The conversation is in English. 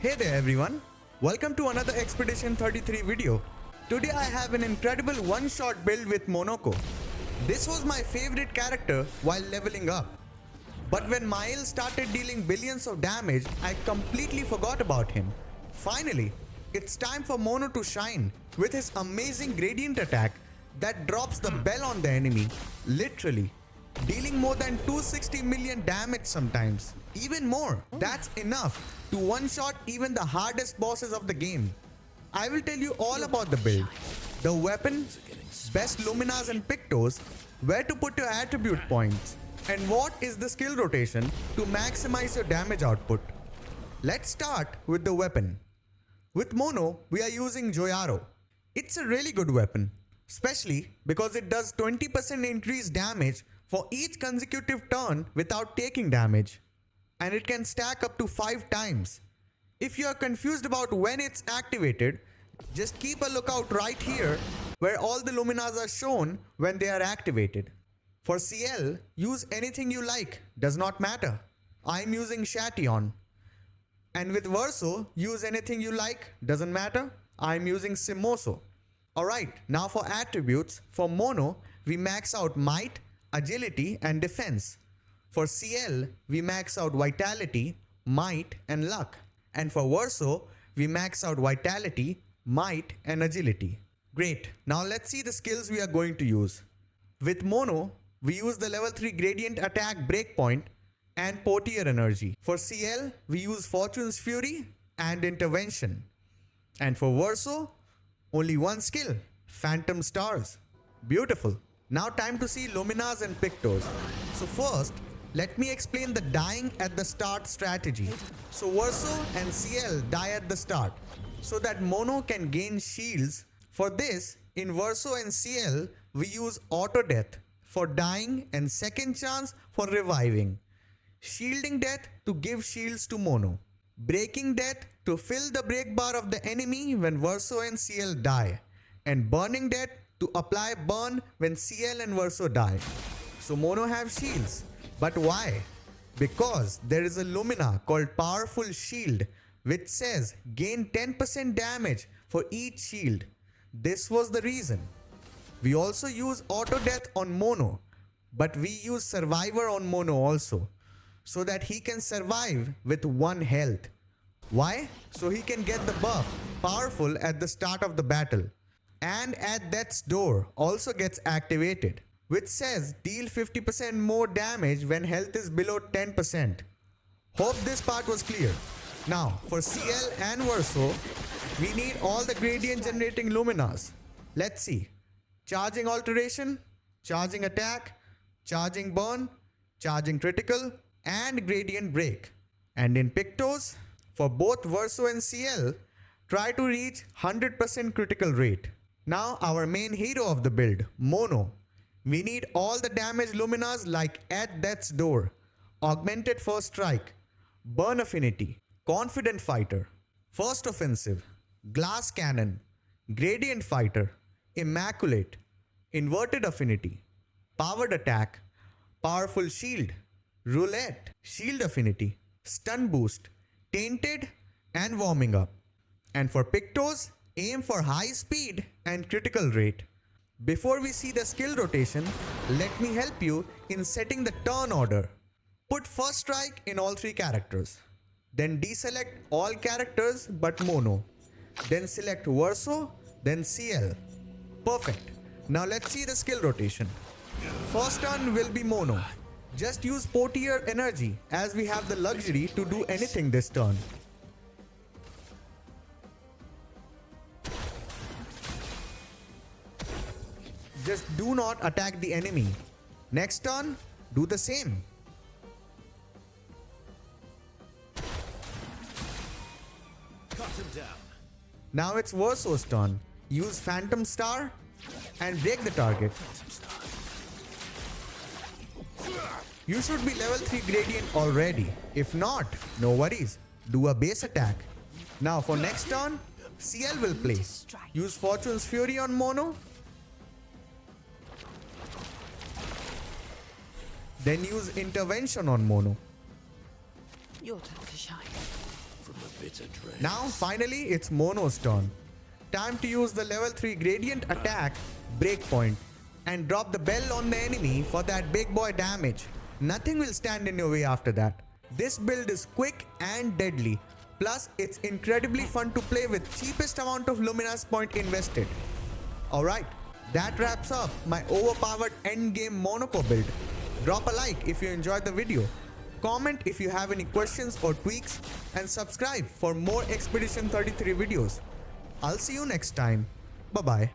Hey there everyone, welcome to another Expedition 33 video. Today I have an incredible one-shot build with Monoco. This was my favorite character while leveling up. But when Mael started dealing billions of damage, I completely forgot about him. Finally, it's time for Mono to shine with his amazing gradient attack that drops the bell on the enemy, literally. Dealing more than 260 million damage sometimes. Even more, that's enough to one-shot even the hardest bosses of the game. I will tell you all about the build, the weapon, best Luminas and Pictos, where to put your attribute points, and what is the skill rotation to maximize your damage output. Let's start with the weapon. With Mono, we are using Joyaro. It's a really good weapon, especially because it does 20% increased damage for each consecutive turn without taking damage, and it can stack up to 5 times. If you are confused about when it's activated, just keep a lookout right here where all the Luminas are shown when they are activated. For CL, use anything you like, does not matter. I'm using Shation. And with Verso, use anything you like, doesn't matter. I'm using Simoso. Alright, now for attributes, for Mono, we max out Might, Agility and Defense. For CL, we max out Vitality, Might and Luck. And for Verso, we max out Vitality, Might and Agility. Great, now let's see the skills we are going to use. With Mono, we use the level 3 Gradient Attack Breakpoint and Portier Energy. For CL, we use Fortune's Fury and Intervention. And for Verso, only one skill, Phantom Stars. Beautiful. Now time to see Luminas and Pictos. So first, let me explain the dying at the start strategy. So Verso and CL die at the start so that Mono can gain shields. For this, in Verso and CL, we use Auto Death for dying and Second Chance for reviving. Shielding Death to give shields to Mono. Breaking Death to fill the break bar of the enemy when Verso and CL die. And Burning Death to apply burn when CL and Verso die. So Mono have shields. But why? Because there is a Lumina called Powerful Shield which says gain 10% damage for each shield. This was the reason. We also use Auto Death on Mono, but we use Survivor on Mono also, so that he can survive with 1 health. Why? So he can get the buff Powerful at the start of the battle. And at Death's Door also gets activated, which says deal 50% more damage when health is below 10%. Hope this part was clear. Now for CL and Verso, we need all the gradient generating Luminas. Let's see. Charging Alteration, Charging Attack, Charging Burn, Charging Critical, and Gradient Break. And in Pictos, for both Verso and CL, try to reach 100% critical rate. Now our main hero of the build, Mono. We need all the damage Luminas like at Death's Door, Augmented First Strike, Burn Affinity, Confident Fighter, First Offensive, Glass Cannon, Gradient Fighter, Immaculate, Inverted Affinity, Powered Attack, Powerful Shield, Roulette, Shield Affinity, Stun Boost, Tainted and Warming Up. And for Pictos, aim for high speed and critical rate. Before we see the skill rotation, let me help you in setting the turn order. Put First Strike in all 3 characters. Then deselect all characters but Mono. Then select Verso, then CL. Perfect. Now let's see the skill rotation. First turn will be Mono. Just use Portier Energy as we have the luxury to do anything this turn. Just do not attack the enemy. Next turn, do the same. Cut him down. Now it's Verso's turn. Use Phantom Star and break the target. You should be level 3 Gradient already. If not, no worries. Do a base attack. Now for next turn, CL will play. Use Fortune's Fury on Mono. Then use Intervention on Mono. Your time to shine. From the bitter dregs. Now finally it's Mono's turn. Time to use the level 3 gradient attack breakpoint and drop the bell on the enemy for that big boy damage. Nothing will stand in your way after that. This build is quick and deadly. Plus it's incredibly fun to play with cheapest amount of Luminous point invested. Alright, that wraps up my overpowered endgame Monoco build. Drop a like if you enjoyed the video. Comment if you have any questions or tweaks and subscribe for more Expedition 33 videos. I'll see you next time. Bye bye.